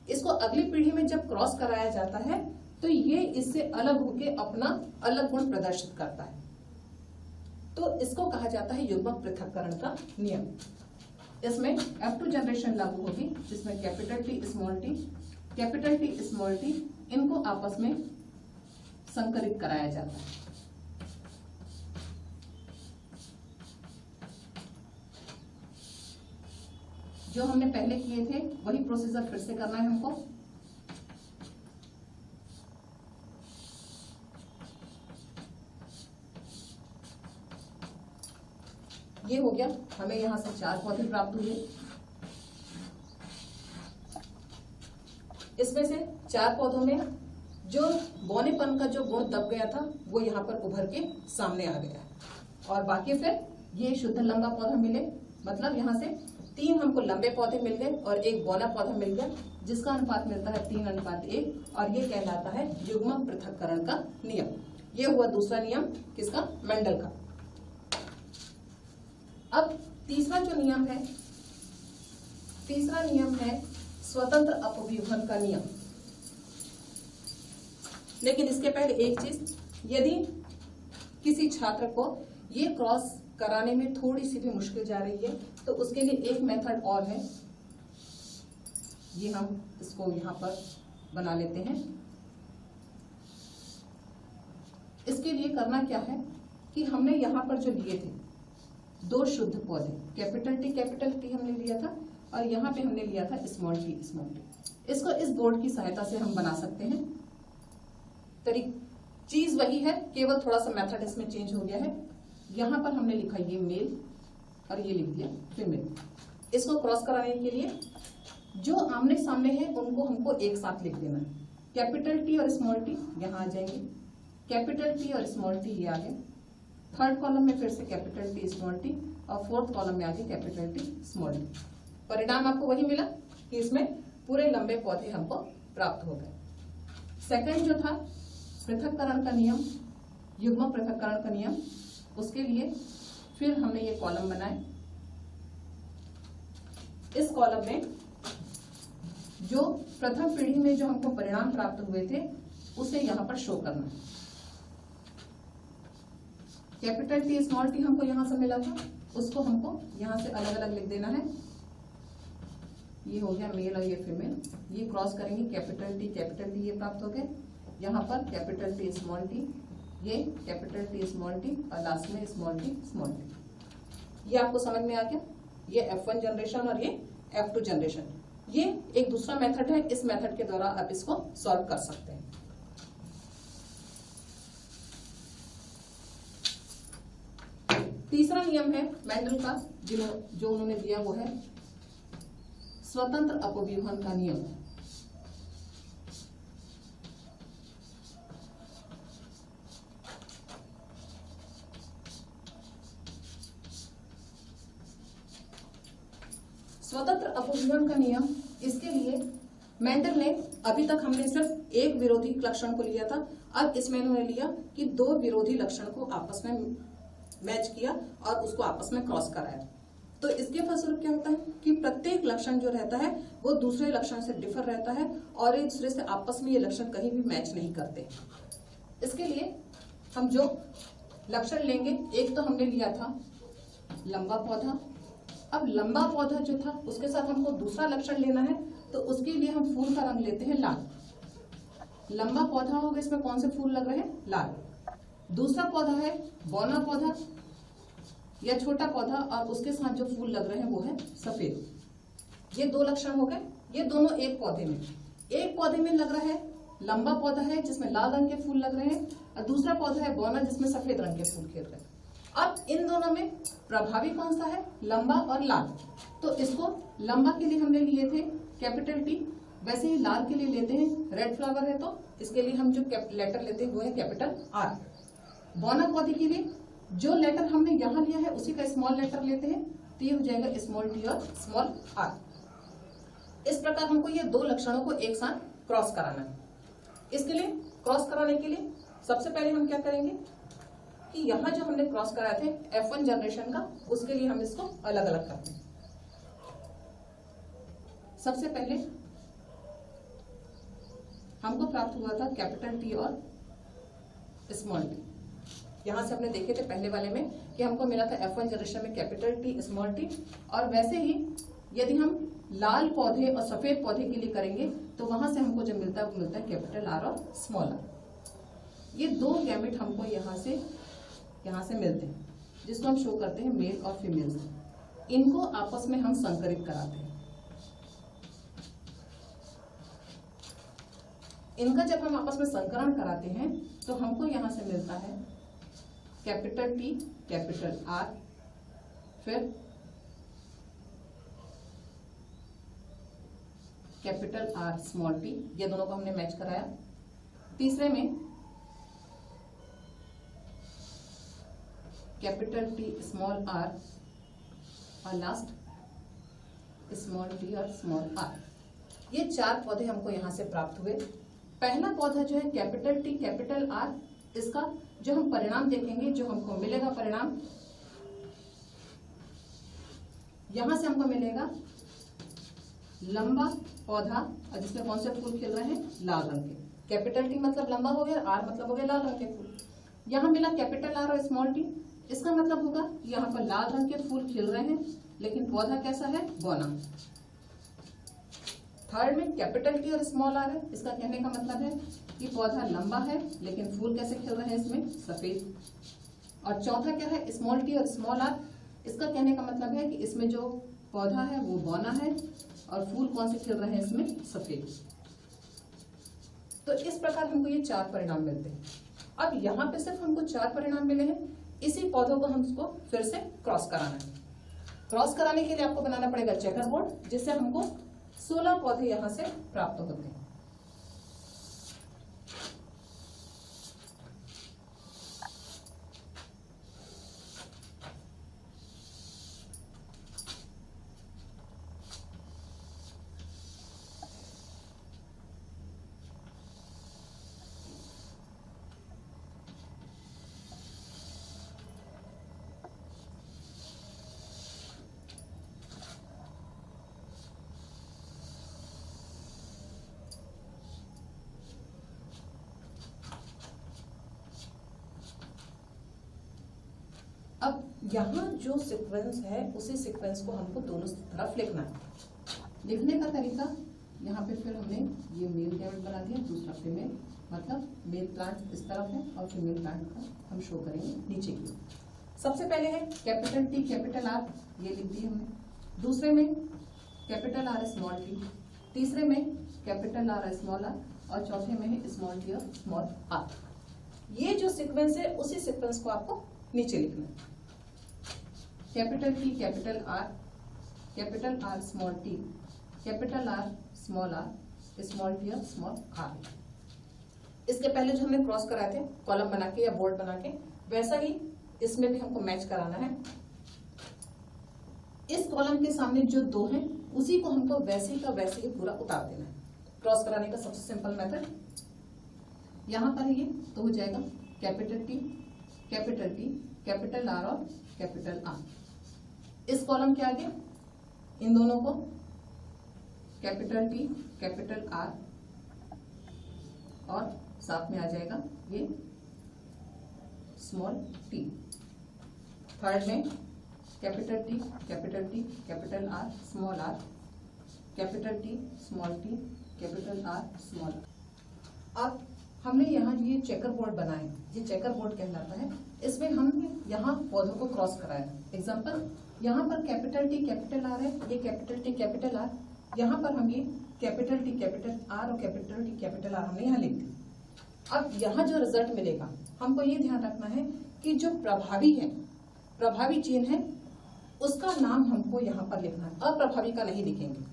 इसको अगली पीढ़ी में जब क्रॉस कराया जाता है तो ये इससे अलग होके अपना अलग गुण प्रदर्शित करता है। तो इसको कहा जाता है युग्मक पृथक्करण का नियम। इसमें F2 जनरेशन लागू होगी, जिसमें कैपिटल टी स्मॉल टी इनको आपस में संकरित कराया जाता है। जो हमने पहले किए थे वही प्रोसीजर फिर से करना है हमको। ये हो गया, हमें यहां से 4 पौधे प्राप्त हुए। इसमें से 4 पौधों में जो बौनेपन का जो गुण दब गया था वो यहाँ पर उभर के सामने आ गया है, और बाकी फिर ये शुद्ध लंबा पौधा मिले, मतलब यहाँ से 3 हमको लंबे पौधे मिल गए और 1 बौना पौधा मिल गया, जिसका अनुपात मिलता है 3:1, और ये कहलाता है युग्मक पृथक्करण का नियम। ये हुआ दूसरा नियम, किसका? मेंडल का। अब तीसरा जो नियम है, तीसरा नियम है स्वतंत्र अपव्यूहन का नियम। लेकिन इसके पहले एक चीज, यदि किसी छात्र को ये क्रॉस कराने में थोड़ी सी भी मुश्किल जा रही है तो उसके लिए एक मेथड और है। ये हम इसको यहाँ पर बना लेते हैं। इसके लिए करना क्या है कि हमने यहाँ पर जो लिए थे 2 शुद्ध पौधे, कैपिटल टी हमने लिया था, और यहाँ पे हमने लिया था स्मॉल टी। इसको इस बोर्ड की सहायता से हम बना सकते हैं। चीज वही है, केवल थोड़ा सा मेथड इसमें चेंज हो गया है। यहाँ पर हमने लिखा ये मेल और ये लिख दिया फीमेल। इसको क्रॉस कराने के लिए जो आमने सामने है उनको हमको एक साथ लिख देना है। कैपिटल टी और स्मॉल टी यहाँ आ जाएंगे, कैपिटल टी और स्मॉल टी ये आ गए। थर्ड कॉलम में फिर से कैपिटल टी स्मॉल टी, और फोर्थ कॉलम में आ गई कैपिटल टी स्मॉल टी। परिणाम आपको वही मिला कि इसमें पूरे लंबे पौधे हमको प्राप्त हो गए। सेकंड जो था पृथक्करण का नियम, युग्मक पृथक्करण का नियम, उसके लिए फिर हमने ये कॉलम बनाए। इस कॉलम में जो प्रथम पीढ़ी में जो हमको परिणाम प्राप्त हुए थे उसे यहां पर शो करना है। कैपिटल टी स्मॉल टी हमको यहां से मिला था, उसको हमको यहां से अलग अलग लिख देना है। ये हो गया मेल और ये फीमेल, ये क्रॉस करेंगे, कैपिटल टी ये प्राप्त हो गए। यहाँ पर कैपिटल टी स्मॉल टी, ये कैपिटल टी स्मॉल टी, और लास्ट में स्मॉल टी। ये आपको समझ में आ गया। ये F1 जनरेशन और ये F2 जनरेशन। ये एक दूसरा मेथड है, इस मेथड के द्वारा आप इसको सॉल्व कर सकते हैं। तीसरा नियम है मेंडल का, जो उन्होंने दिया वो है स्वतंत्र अपव्यूहन का नियम। स्वतंत्र अपव्यूहन का नियम, इसके लिए मेंडल ने, अभी तक हमने सिर्फ एक विरोधी लक्षण को लिया था, अब इसमें उन्होंने लिया कि 2 विरोधी लक्षण को आपस में मैच किया और उसको आपस में क्रॉस कराया। तो तो इसके फलस्वरूप क्या होता है कि प्रत्येक लक्षण जो रहता है वो दूसरे लक्षण से डिफर रहता है और एक दूसरे से आपस में ये लक्षण कहीं भी मैच नहीं करते। इसके लिए हम जो लक्षण लेंगे, एक तो हमने लिया था लंबा पौधा। अब लंबा पौधा जो था उसके साथ हमको दूसरा लक्षण लेना है, तो उसके लिए हम फूल का रंग लेते हैं लाल। लंबा पौधा होगा, इसमें कौन से फूल लग रहे हैं? लाल। दूसरा पौधा है बौना पौधा या छोटा पौधा और उसके साथ जो फूल लग रहे हैं वो है सफेद। ये दो लक्षण हो गए। ये दोनों एक पौधे में लग रहा है लंबा पौधा है जिसमें लाल रंग के फूल लग रहे हैं, और दूसरा पौधा है बौना जिसमें सफेद रंग के फूल खिल रहे हैं। अब इन दोनों में प्रभावी कौन सा है? लंबा और लाल। तो इसको लंबा के लिए हमने लिए थे कैपिटल टी, वैसे ही लाल के लिए लेते हैं, रेड फ्लावर है तो इसके लिए हम जो लेटर लेते हैं वो है कैपिटल आर। बौना पौधे के लिए जो लेटर हमने यहाँ लिया है उसी का स्मॉल लेटर लेते हैं, तो ये हो जाएगा स्मॉल टी और स्मॉल आर। इस प्रकार हमको ये दो लक्षणों को एक साथ क्रॉस कराना है। इसके लिए क्रॉस कराने के लिए सबसे पहले हम क्या करेंगे कि यहाँ जो हमने क्रॉस कराए थे F1 जनरेशन का, उसके लिए हम इसको अलग अलग करते हैं। सबसे पहले हमको प्राप्त हुआ था कैपिटल टी और स्मॉल टी। यहां से हमने देखे थे पहले वाले में कि हमको मिला था F1 जनरेशन में कैपिटल टी स्मॉल टी, और वैसे ही यदि हम लाल पौधे और सफेद पौधे के लिए करेंगे तो वहां से हमको जो मिलता है वो मिलता है कैपिटल आर और स्मॉल आर। ये दो गैमेट हमको यहाँ से मिलते हैं, जिसको हम शो करते हैं मेल और फीमेल। इनको आपस में हम संकरित कराते हैं। इनका जब हम आपस में संकरण कराते हैं तो हमको यहाँ से मिलता है कैपिटल टी कैपिटल आर, फिर कैपिटल आर स्मॉल टी। ये दोनों को हमने मैच कराया। तीसरे में कैपिटल टी स्मॉल आर और लास्ट स्मॉल टी और स्मॉल आर। ये चार पौधे हमको यहां से प्राप्त हुए। पहला पौधा जो है कैपिटल टी कैपिटल आर, इसका जो हम परिणाम देखेंगे, जो हमको मिलेगा परिणाम, यहां से हमको मिलेगा लंबा पौधा और जिसमें कौन से फूल खिल रहे हैं? लाल रंग के। कैपिटल टी मतलब लंबा हो गया, आर मतलब हो गया लाल रंग के फूल। यहां मिला कैपिटल आर और स्मॉल टी, इसका मतलब होगा यहाँ पर लाल रंग के फूल खिल रहे हैं लेकिन पौधा कैसा है? बौना। थर्ड में कैपिटल टी और स्मॉल आर है, इसका कहने का मतलब है कि पौधा लंबा है लेकिन फूल कैसे खिल रहे हैं? इसमें सफेद। और चौथा क्या है? स्मॉल टी और स्मॉल आर, इसका कहने का मतलब है कि इसमें जो पौधा है वो बौना है और फूल कौन से खिल रहे हैं? इसमें सफेद। तो इस प्रकार हमको ये चार परिणाम मिलते हैं। अब यहाँ पे सिर्फ हमको चार परिणाम मिले हैं, इसी पौधों को हमको फिर से क्रॉस कराना है। क्रॉस कराने के लिए आपको बनाना पड़ेगा चेकर बोर्ड, जिससे हमको 16 पौधे यहां से प्राप्त होते हैं। अब यहाँ जो सीक्वेंस है उसी सीक्वेंस को हमको दोनों तरफ लिखना है। लिखने का तरीका, यहाँ पे फिर हमने ये मेल गैमेट बना दिया, दूसरा फीमेल, मतलब मेल प्लांट इस तरफ है और फीमेल प्लांट का हम शो करेंगे नीचे की। सबसे पहले है कैपिटल टी कैपिटल आर, ये लिख दिया हमने। दूसरे में कैपिटल आर स्मॉल टी, तीसरे में कैपिटल आर स्मॉल आर, और चौथे में है स्मॉल टी और स्मॉल आर। ये जो सीक्वेंस है उसी सीक्वेंस को आपको नीचे लिखना है। Capital T capital R small T, capital R small T और स्मॉल आर। इसके पहले जो हमने क्रॉस कराए थे कॉलम बना के या बोर्ड बना के, वैसा ही इसमें भी हमको मैच कराना है। इस कॉलम के सामने जो दो हैं उसी को हमको वैसे का वैसे ही पूरा उतार देना है। क्रॉस कराने का सबसे सिंपल मेथड यहां पर ये तो हो जाएगा कैपिटल टी कैपिटल आर और कैपिटल आर। इस कॉलम के आगे इन दोनों को कैपिटल टी कैपिटल आर और साथ में आ जाएगा ये स्मॉल टी। थर्ड में capital T capital R small R, capital T small T capital R small. अब हमने यहाँ ये चेकर बोर्ड बनाए, ये चेकर बोर्ड कहलाता है। इसमें हमने यहाँ पौधों को क्रॉस कराया। एग्जाम्पल, यहाँ पर कैपिटल टी कैपिटल आर है, ये कैपिटल टी कैपिटल आर, यहाँ पर हम ये कैपिटल टी कैपिटल आर और कैपिटल टी कैपिटल आर हमने यहाँ लिख दी। अब यहाँ जो रिजल्ट मिलेगा हमको ये ध्यान रखना है कि जो प्रभावी है, प्रभावी चिन्ह है, उसका नाम हमको यहाँ पर लिखना है, अप्रभावी का नहीं लिखेंगे।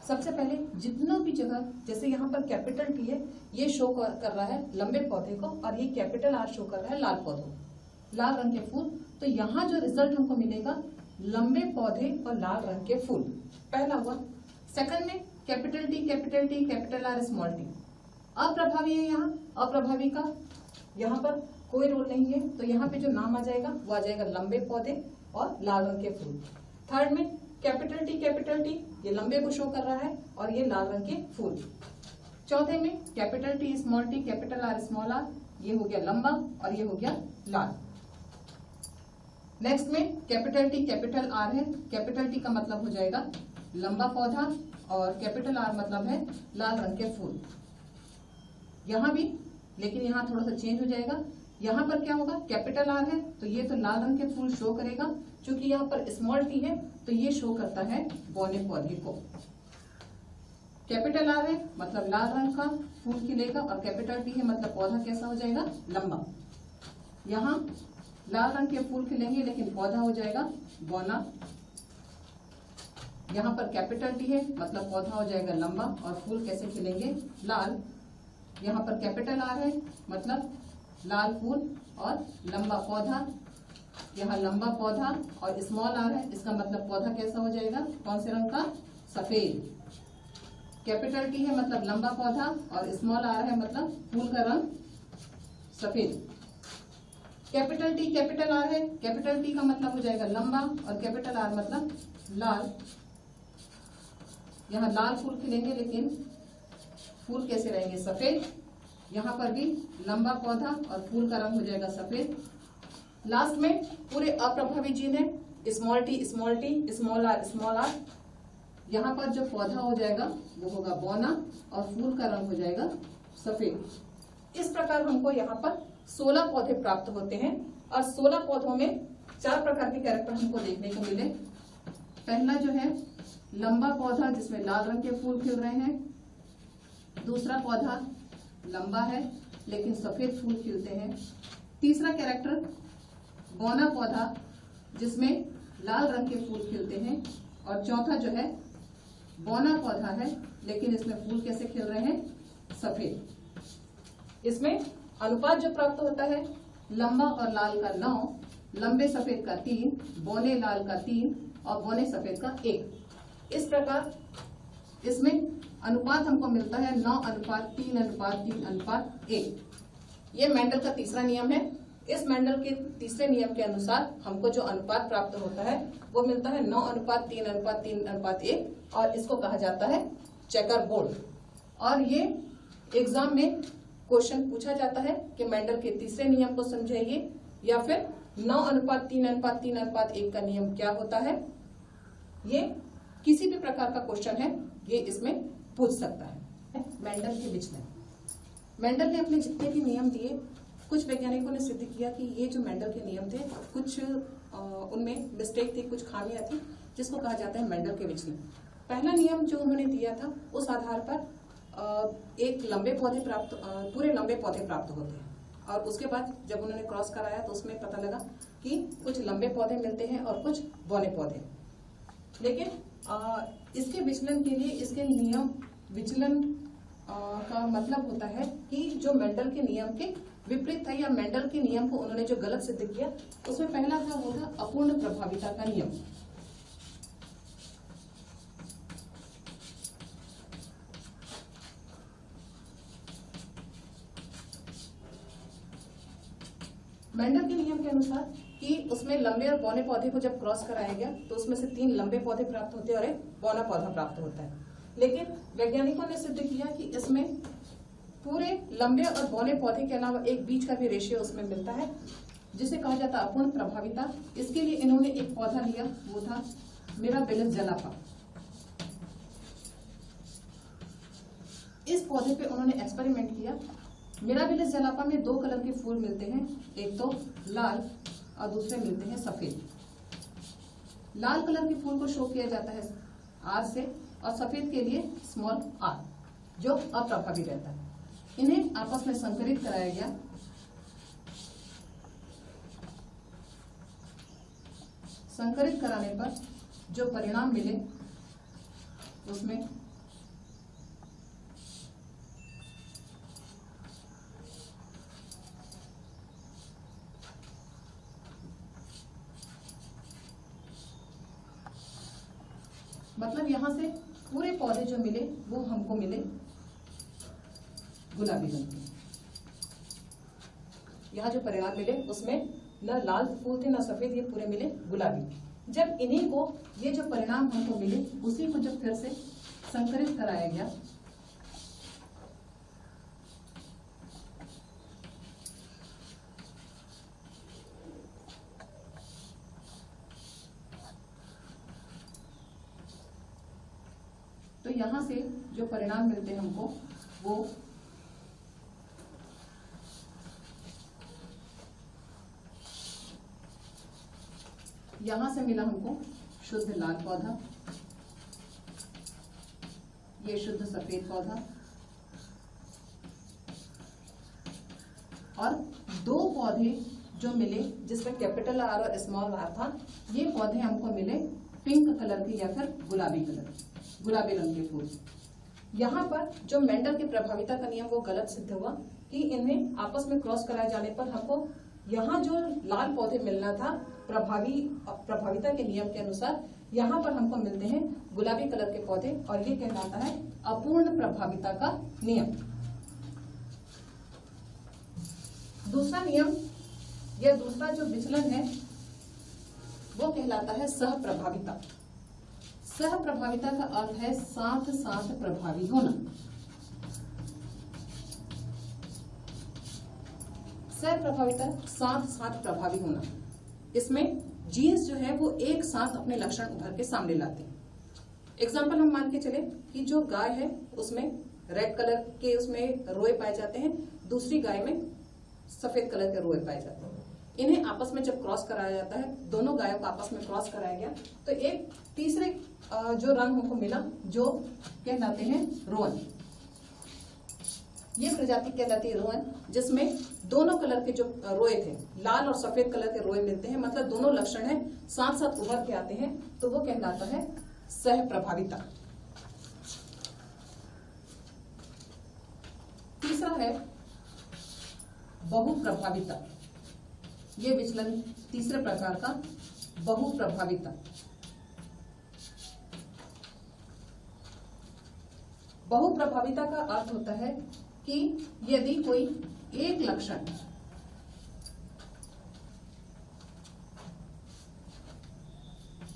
सबसे पहले जितना भी जगह, जैसे यहाँ पर कैपिटल टी है, ये शो कर रहा है लंबे पौधे को, और ये कैपिटल आर शो कर रहा है लाल पौधों, लाल रंग के फूल। तो यहाँ जो रिजल्ट हमको मिलेगा लंबे पौधे और लाल रंग के फूल, पहला हुआ। सेकंड में capital T capital R small T, अप्रभावी है। यहाँ अप्रभावी का यहाँ पर कोई रोल नहीं है, तो यहाँ पे जो नाम आ जाएगा वो आ जाएगा लंबे पौधे और लाल रंग के फूल। थर्ड में कैपिटल टी, ये लंबे को शो कर रहा है और ये लाल रंग के फूल। चौथे में capital T capital R small R, ये हो गया लंबा और ये हो गया लाल। नेक्स्ट में कैपिटल टी कैपिटल आर है, कैपिटल टी का मतलब हो जाएगा लंबा पौधा और कैपिटल आर मतलब है लाल रंग के फूल। यहाँ भी, लेकिन यहाँ थोड़ा सा चेंज हो जाएगा। यहाँ पर क्या होगा, कैपिटल आर है तो ये तो लाल रंग के फूल शो करेगा, क्योंकि यहाँ पर स्मॉल टी है तो ये शो करता है बौने पौधे को। कैपिटल आर है मतलब लाल रंग का फूल खिलेगा, और कैपिटल टी है मतलब पौधा कैसा हो जाएगा, लंबा। यहाँ लाल रंग के फूल खिलेंगे लेकिन पौधा हो जाएगा बौना। यहाँ पर कैपिटल टी है मतलब पौधा हो जाएगा लंबा और फूल कैसे खिलेंगे, लाल। यहाँ पर कैपिटल आर है मतलब लाल फूल और लंबा पौधा, यहाँ लंबा पौधा, और स्मॉल आर है, इसका मतलब पौधा कैसा हो जाएगा, कौन से रंग का, सफेद। कैपिटल टी है मतलब लंबा पौधा और स्मॉल आर है मतलब फूल का रंग सफेद। कैपिटल टी कैपिटल आर है, कैपिटल टी का मतलब हो जाएगा लंबा और कैपिटल आर मतलब लाल। यहाँ लाल फूल खिलेंगे लेकिन फूल कैसे रहेंगे, सफेद। यहाँ पर भी लंबा पौधा और फूल का रंग हो जाएगा सफेद। लास्ट में पूरे अप्रभावी चिन्ह है, स्मॉल टी स्मॉल आर। यहाँ पर जो पौधा हो जाएगा वो होगा बौना और फूल का रंग हो जाएगा सफेद। इस प्रकार हमको यहाँ पर 16 पौधे प्राप्त होते हैं, और 16 पौधों में 4 प्रकार के कैरेक्टर हमको देखने को मिले। पहला जो है लंबा पौधा जिसमें लाल रंग के फूल खिल रहे हैं। दूसरा पौधा लंबा है लेकिन सफेद फूल खिलते हैं। तीसरा कैरेक्टर बौना पौधा जिसमें लाल रंग के फूल खिलते हैं। और चौथा जो है बौना पौधा है लेकिन इसमें फूल कैसे खिल रहे हैं, सफेद। इसमें अनुपात जो प्राप्त होता है, लंबा और लाल का 9, लंबे सफेद का 3, बौने लाल का 3 और बौने सफेद का 1। इस प्रकार इसमें अनुपात हमको मिलता है 9:3:3:1। ये मेंडल का तीसरा नियम है। इस मेंडल के तीसरे नियम के अनुसार हमको जो अनुपात प्राप्त होता है वो मिलता है 9:3:3:1, और इसको कहा जाता है चेकर बोर्ड। और ये एग्जाम में क्वेश्चन पूछा जाता है कि मेंडल के तीसरे नियम को समझाइए, या फिर 9:3:3:1 का नियम क्या होता है। ये किसी भी प्रकार का क्वेश्चन है, ये इसमें पूछ सकता है। मेंडल के विचलन, मेंडल ने अपने जितने भी नियम दिए, कुछ वैज्ञानिकों ने सिद्ध किया कि ये जो मेंडल के नियम थे कुछ उनमें मिस्टेक थी, कुछ खामियां थी, जिसको कहा जाता है मेंडल के विचलन। पहला नियम जो उन्होंने दिया था उस आधार पर एक लंबे पौधे प्राप्त, पूरे लंबे पौधे प्राप्त होते हैं, और उसके बाद जब उन्होंने क्रॉस कराया तो उसमें पता लगा कि कुछ लंबे पौधे मिलते हैं और कुछ बौने पौधे। लेकिन इसके विचलन के लिए, इसके नियम विचलन का मतलब होता है कि जो मेंडल के नियम के विपरीत था, या मेंडल के नियम को उन्होंने जो गलत सिद्ध किया, उसमें पहला था वो था अपूर्ण प्रभाविता का नियम। मेंडल के नियम के अनुसार कि उसमें लंबे और बौने पौधे को जब क्रॉस कराया गया तो उसमें से 3 लंबे पौधे प्राप्त होते हैं और एक बौना पौधा प्राप्त होता है। लेकिन वैज्ञानिकों ने सिद्ध किया कि इसमें पूरे लंबे और बौने पौधे के अलावा एक बीच का भी रेशियो उसमें मिलता है, जिसे कहा जाता है अपूर्ण प्रभाविता। इसके लिए इन्होंने एक पौधा लिया, वो था मिराबिलिस जलापा। इस पौधे पे उन्होंने एक्सपेरिमेंट किया। मिराबिलिस जलापा में 2 कलर के फूल मिलते हैं, एक तो लाल और दूसरे मिलते हैं सफेद। लाल कलर के फूल को शो किया जाता है आर से और सफेद के लिए स्मॉल आर, जो अप्रभावी रहता है। इन्हें आपस में संकरित कराया गया। संकरित कराने पर जो परिणाम मिले उसमें मतलब यहां से पूरे पौधे जो मिले वो हमको मिले गुलाबी रंग के। यहाँ जो परिणाम मिले उसमें न लाल फूल थे न सफेद, ये पूरे मिले गुलाबी। जब इन्हीं को ये जो परिणाम हमको मिले उसी को जब फिर से संकरित कराया गया तो यहां से जो परिणाम मिलते हैं हमको वो यहां से मिला हमको शुद्ध लाल पौधा, ये शुद्ध सफेद पौधा और 2 पौधे जो मिले जिसमें कैपिटल आर और स्मॉल आर था। ये पौधे हमको मिले पिंक कलर के या फिर गुलाबी रंग के फूल। यहाँ पर जो मेंडल की प्रभाविता का नियम वो गलत सिद्ध हुआ कि इन्हें आपस में क्रॉस कराए जाने पर हमको यहाँ जो लाल पौधे मिलना था प्रभाविता के नियम के अनुसार, यहाँ पर हमको मिलते हैं गुलाबी कलर के पौधे और ये कहलाता है अपूर्ण प्रभाविता का नियम। दूसरा नियम या दूसरा जो विचलन है वो कहलाता है सहप्रभाविता। सहप्रभाविता का अर्थ है साथ साथ प्रभावी होना। सहप्रभाविता साथ साथ प्रभावी होना, इसमें जीन्स जो है वो एक साथ अपने लक्षण उभर के सामने लाते हैं। एग्जाम्पल हम मान के चले कि जो गाय है उसमें रेड कलर के उसमें रोए पाए जाते हैं, दूसरी गाय में सफेद कलर के रोए पाए जाते हैं। इन्हें आपस में जब क्रॉस कराया जाता है, दोनों गायों को आपस में क्रॉस कराया गया तो एक तीसरे जो रंग हमको मिला जो कहलाते हैं रोअन। ये प्रजाति कहलाती है रोअन, जिसमें दोनों कलर के जो रोए थे, लाल और सफेद कलर के रोए मिलते हैं, मतलब दोनों लक्षण है साथ साथ उभर के आते हैं, तो वो कहलाता है सहप्रभाविता। तीसरा है बहुप्रभाविता। ये विचलन तीसरे प्रकार का बहुप्रभाविता। बहुप्रभाविता का अर्थ होता है कि यदि कोई एक लक्षण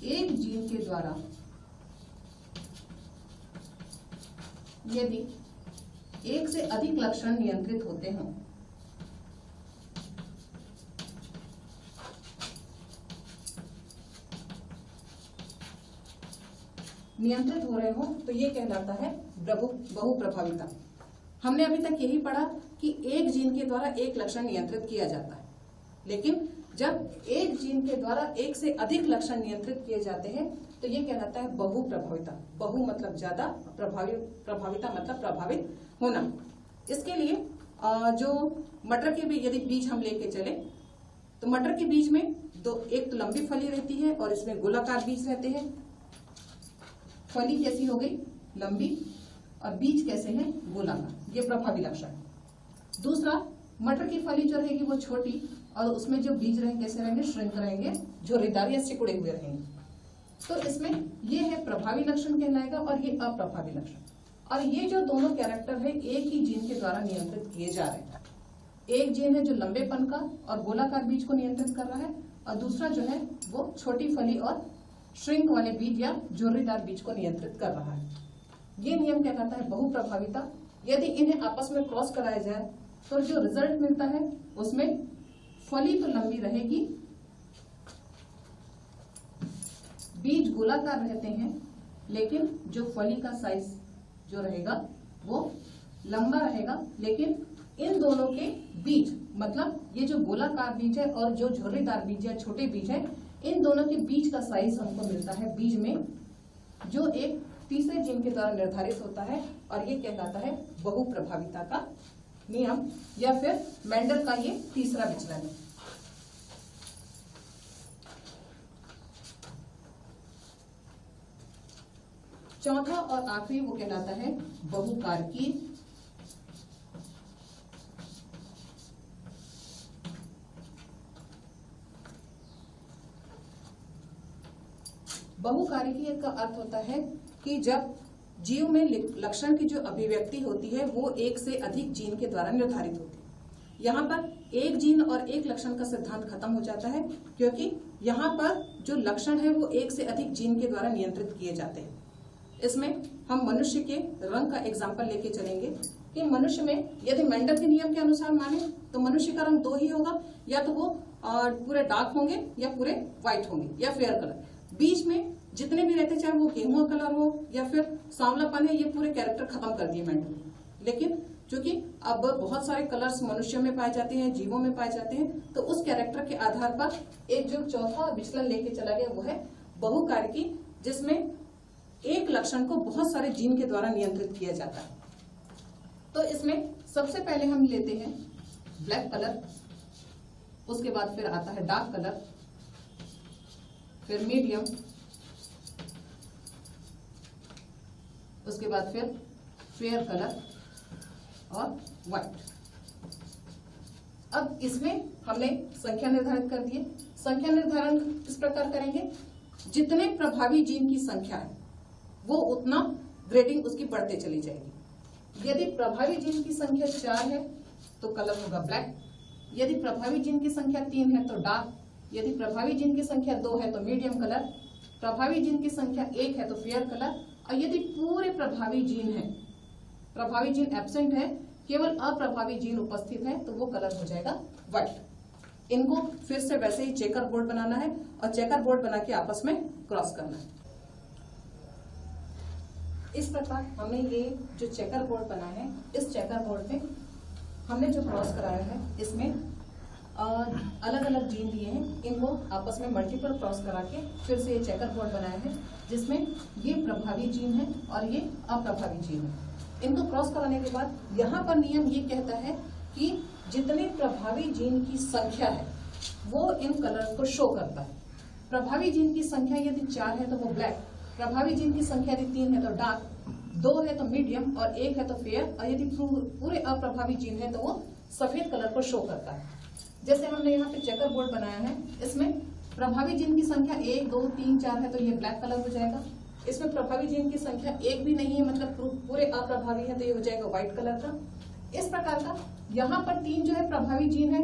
एक जीन के द्वारा यदि एक से अधिक लक्षण नियंत्रित होते हों, नियंत्रित हो रहे हो, तो ये कहलाता है बहुप्रभाविता। हमने अभी तक यही पढ़ा कि एक जीन के द्वारा एक लक्षण नियंत्रित किया जाता है, लेकिन जब एक जीन के द्वारा एक से अधिक लक्षण नियंत्रित किए जाते हैं तो ये कहलाता है बहुप्रभाविता। बहु मतलब ज्यादा, प्रभाविता मतलब प्रभावित होना। इसके लिए जो मटर के भी यदि बीज हम लेके चले तो मटर के बीज में एक तो लंबी फली रहती है और इसमें गोलाकार बीज रहते हैं। फली कैसी हो गई? लंबी, और बीज कैसे हैं? गोलाकार। ये प्रभावी लक्षण है। दूसरा, मटर की फली जो रहेगी वो छोटी और उसमें जो बीज रहेंगे कैसे रहेंगे? श्रिंक रहेंगे, झुर्रीदार या सिकुड़े हुए रहेंगे। तो इसमें ये है प्रभावी लक्षण कहलाएगा और ये अप्रभावी लक्षण। और ये जो दोनों कैरेक्टर है एक ही जीन के द्वारा नियंत्रित किए जा रहे हैं। एक जीन है जो लंबेपन का और गोलाकार बीज को नियंत्रित कर रहा है और दूसरा जो है वो छोटी फली और श्रिंक वाले बीज या झुर्रीदार बीज को नियंत्रित कर रहा है। ये नियम क्या कहता है? बहुप्रभाविता। यदि इन्हें आपस में क्रॉस कराया जाए तो जो रिजल्ट मिलता है उसमें फली तो लंबी रहेगी, बीज गोलाकार रहते हैं, लेकिन जो फली का साइज जो रहेगा वो लंबा रहेगा। लेकिन इन दोनों के बीज, मतलब ये जो गोलाकार बीज है और जो झुर्रीदार बीज है, छोटे बीज है, इन दोनों के बीज का साइज हमको मिलता है बीज में, जो एक तीसरे जीन के द्वारा निर्धारित होता है। और ये कहलाता है बहुप्रभाविता का नियम या फिर मेंडल का ये तीसरा विचलन है। चौथा और आखिरी वो कहलाता है बहुकारकी। बहुकारकी का अर्थ होता है कि जब जीव में लक्षण की जो अभिव्यक्ति होती है वो एक से अधिक जीन के द्वारा निर्धारित होती है। यहाँ पर एक जीन और एक लक्षण का सिद्धांत खत्म हो जाता है, क्योंकि यहाँ पर जो लक्षण है वो एक से अधिक जीन के द्वारा नियंत्रित किए जाते हैं। इसमें हम मनुष्य के रंग का एग्जाम्पल लेके चलेंगे कि मनुष्य में यदि मेंडल के नियम के अनुसार माने तो मनुष्य का रंग दो ही होगा, या तो वो पूरे डार्क होंगे या पूरे व्हाइट होंगे या फेयर कलर। बीच में जितने भी रहते, चाहे वो गेहुआ कलर हो या फिर सांवलापन है, ये पूरे कैरेक्टर खत्म कर दिए मेंडल ने। लेकिन चूंकि अब बहुत सारे कलर्स मनुष्य में पाए जाते हैं, जीवों में पाए जाते हैं, तो उस कैरेक्टर के आधार पर एक जो चौथा विचलन लेके चला गया वो है बहुकारकी, जिसमें एक लक्षण को बहुत सारे जीन के द्वारा नियंत्रित किया जाता है। तो इसमें सबसे पहले हम लेते हैं ब्लैक कलर, उसके बाद फिर आता है डार्क कलर, फिर मीडियम, उसके बाद फिर फेयर कलर और व्हाइट। अब इसमें हमने संख्या निर्धारित कर दी है। संख्या निर्धारण इस प्रकार करेंगे, जितने प्रभावी जीन की संख्या है वो उतना ग्रेडिंग उसकी बढ़ते चली जाएगी। यदि प्रभावी जीन की संख्या 4 है तो कलर होगा ब्लैक, यदि प्रभावी जीन की संख्या 3 है तो डार्क, यदि प्रभावी जीन की संख्या 2 है तो मीडियम कलर, प्रभावी जीन की संख्या 1 है तो फेयर कलर, और यदि पूरे प्रभावी जीन है, प्रभावी जीन एब्सेंट है, केवल अप्रभावी जीन उपस्थित है, तो वो कलर हो जाएगा व्हाइट। इनको फिर से वैसे ही चेकर बोर्ड बनाना है और चेकर बोर्ड बना के आपस में क्रॉस करना है। इस प्रकार हमने ये जो चेकर बोर्ड बना है, इस चेकर बोर्ड में हमने जो क्रॉस कराया है, इसमें अलग अलग जीन दिए हैं, इनको आपस में मल्टीपल क्रॉस करा के फिर से ये चेकर बोर्ड बनाया है, जिसमें ये प्रभावी जीन है और ये अप्रभावी जीन है। इनको क्रॉस कराने के बाद यहाँ पर नियम ये कहता है कि जितने प्रभावी जीन की संख्या है वो इन कलर्स को शो करता है। प्रभावी जीन की संख्या यदि 4 है तो वो ब्लैक, प्रभावी जीन की संख्या यदि 3 है तो डार्क, 2 है तो मीडियम और 1 है तो फेयर, और यदि पूरे अप्रभावी जीन है तो वो सफेद कलर को शो करता है। जैसे हमने यहाँ पे चेकर बोर्ड बनाया है, इसमें प्रभावी जीन की संख्या 1, 2, 3, 4 है तो ये ब्लैक कलर हो जाएगा। इसमें प्रभावी जीन की संख्या 1 भी नहीं है, मतलब पूरे अप्रभावी है, तो ये हो जाएगा व्हाइट कलर का। इस प्रकार का यहाँ पर 3 जो है प्रभावी जीन है,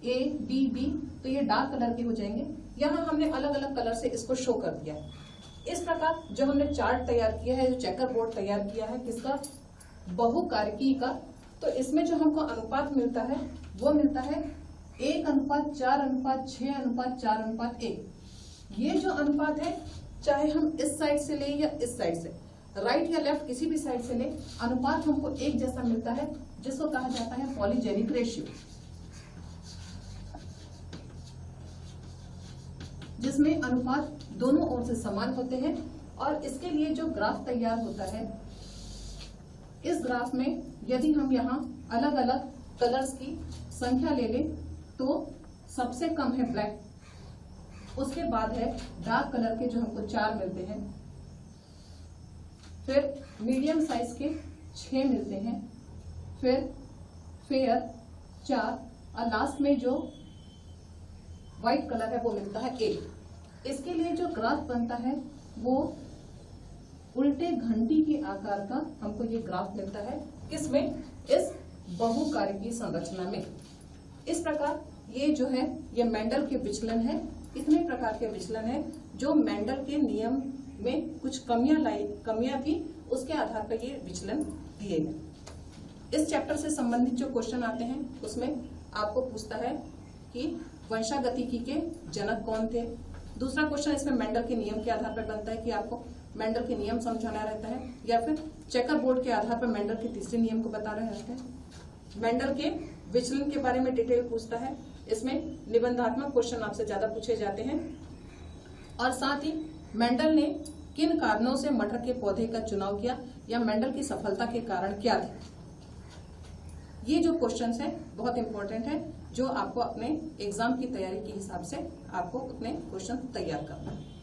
A, B, B, तो ये डार्क कलर के हो जाएंगे। यहाँ हमने अलग अलग कलर से इसको शो कर दिया है। इस प्रकार जो हमने चार्ट तैयार किया है, जो चेकर बोर्ड तैयार किया है किसका, बहुकारकी का, तो इसमें जो हमको अनुपात मिलता है वो मिलता है 1:4:6:4:1। ये जो अनुपात है, चाहे हम इस साइड से लें या इस साइड से, राइट या लेफ्ट किसी भी साइड से लें, अनुपात हमको एक जैसा मिलता है, जिसको कहा जाता है पॉलीजेनिक रेशियो, जिसमें अनुपात दोनों ओर से समान होते हैं। और इसके लिए जो ग्राफ तैयार होता है, इस ग्राफ में यदि हम यहाँ अलग अलग कलर्स की संख्या ले लें तो सबसे कम है ब्लैक, उसके बाद है डार्क कलर के जो हमको 4 मिलते हैं, फिर मीडियम साइज के 6 मिलते हैं, फिर फेयर 4, और लास्ट में जो व्हाइट कलर है वो मिलता है 1। इसके लिए जो ग्राफ बनता है वो उल्टे घंटी के आकार का हमको ये ग्राफ मिलता है, किसमें, इस बहुकारकी संरचना में। इस प्रकार ये जो है ये मेंडल के विचलन है इतने प्रकार के विचलन है जो मेंडल के नियम में कुछ कमियां थी, उसके आधार पर ये विचलन दिए गए। इस चैप्टर से संबंधित जो क्वेश्चन आते हैं उसमें आपको पूछता है कि वंशागतिकी के जनक कौन थे। दूसरा क्वेश्चन इसमें मेंडल के नियम के आधार पर बनता है कि आपको मेंडल के नियम समझाना रहता है, या फिर चेकर बोर्ड के आधार पर मेंडल के तीसरे नियम को बताना रहता है। मेंडल के विचलन के बारे में डिटेल पूछता है। इसमें निबंधात्मक क्वेश्चन आपसे ज्यादा पूछे जाते हैं। और साथ ही मेंडल ने किन कारणों से मटर के पौधे का चुनाव किया, या मेंडल की सफलता के कारण क्या थे। ये जो क्वेश्चंस हैं बहुत इंपॉर्टेंट है, जो आपको अपने एग्जाम की तैयारी के हिसाब से आपको अपने क्वेश्चन तैयार करना है।